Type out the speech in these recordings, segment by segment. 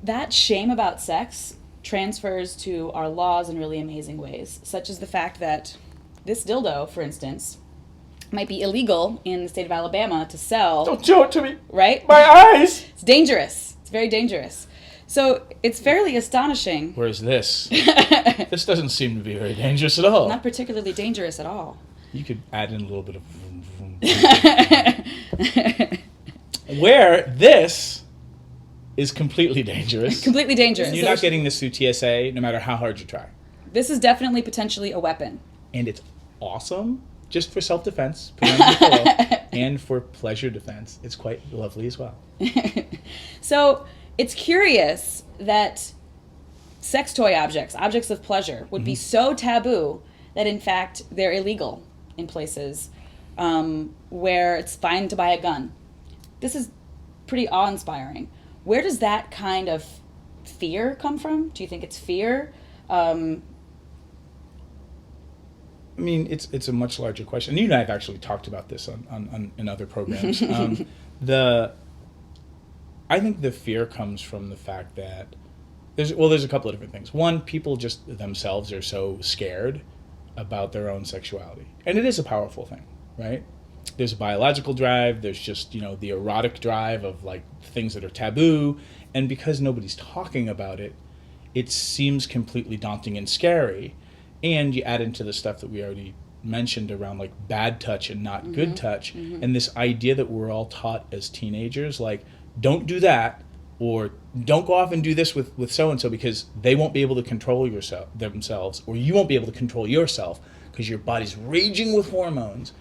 that shame about sex transfers to our laws in really amazing ways, such as the fact that this dildo, for instance, might be illegal in the state of Alabama to sell. Don't show it to me. Right? My eyes. It's dangerous. It's very dangerous. So it's fairly astonishing. Whereas this this doesn't seem to be very dangerous at all. Not particularly dangerous at all. You could add in a little bit of vroom, vroom. Where this is completely dangerous. Completely dangerous. You're not getting this through TSA no matter how hard you try. This is definitely potentially a weapon. And it's awesome just for self-defense, put it on your pillow, and for pleasure defense. It's quite lovely as well. So it's curious that sex toy objects of pleasure, would be so taboo that in fact they're illegal in places where it's fine to buy a gun. This is pretty awe-inspiring. Where does that kind of fear come from? Do you think it's fear? I mean, it's a much larger question. And you and I have actually talked about this on in other programs. I think the fear comes from the fact that there's a couple of different things. One, people just themselves are so scared about their own sexuality. And it is a powerful thing, right? There's a biological drive, there's just, the erotic drive of like things that are taboo, and because nobody's talking about it, it seems completely daunting and scary. And you add into the stuff that we already mentioned around like bad touch and not good touch, and this idea that we're all taught as teenagers, like, don't do that, or don't go off and do this with so-and-so because they won't be able to control themselves, or you won't be able to control yourself because your body's raging with hormones.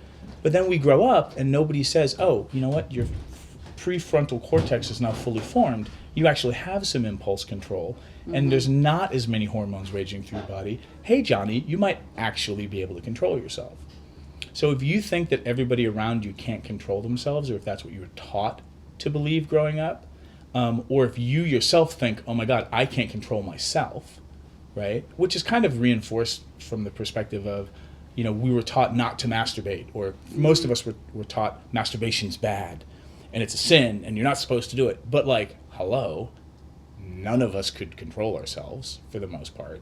But then we grow up and nobody says, oh, you know what, your prefrontal cortex is now fully formed. You actually have some impulse control, and there's not as many hormones raging through your body. Hey, Johnny, you might actually be able to control yourself. So if you think that everybody around you can't control themselves, or if that's what you were taught to believe growing up, or if you yourself think, oh my God, I can't control myself, right? Which is kind of reinforced from the perspective of, we were taught not to masturbate, or most of us were taught masturbation's bad, and it's a sin, and you're not supposed to do it. But like, hello, none of us could control ourselves for the most part.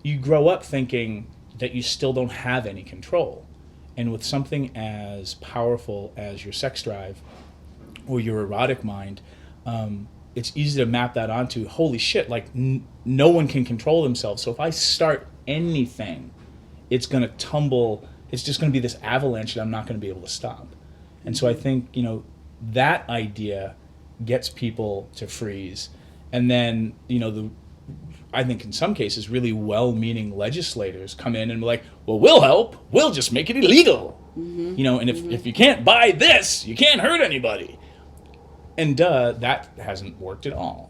You grow up thinking that you still don't have any control. And with something as powerful as your sex drive or your erotic mind, it's easy to map that onto, holy shit, like no one can control themselves. So if I start anything, it's going to tumble. It's just going to be this avalanche that I'm not going to be able to stop. And so I think, that idea gets people to freeze. And then, I think in some cases, really well-meaning legislators come in and be like, well, we'll help. We'll just make it illegal. And if you can't buy this, you can't hurt anybody. And that hasn't worked at all.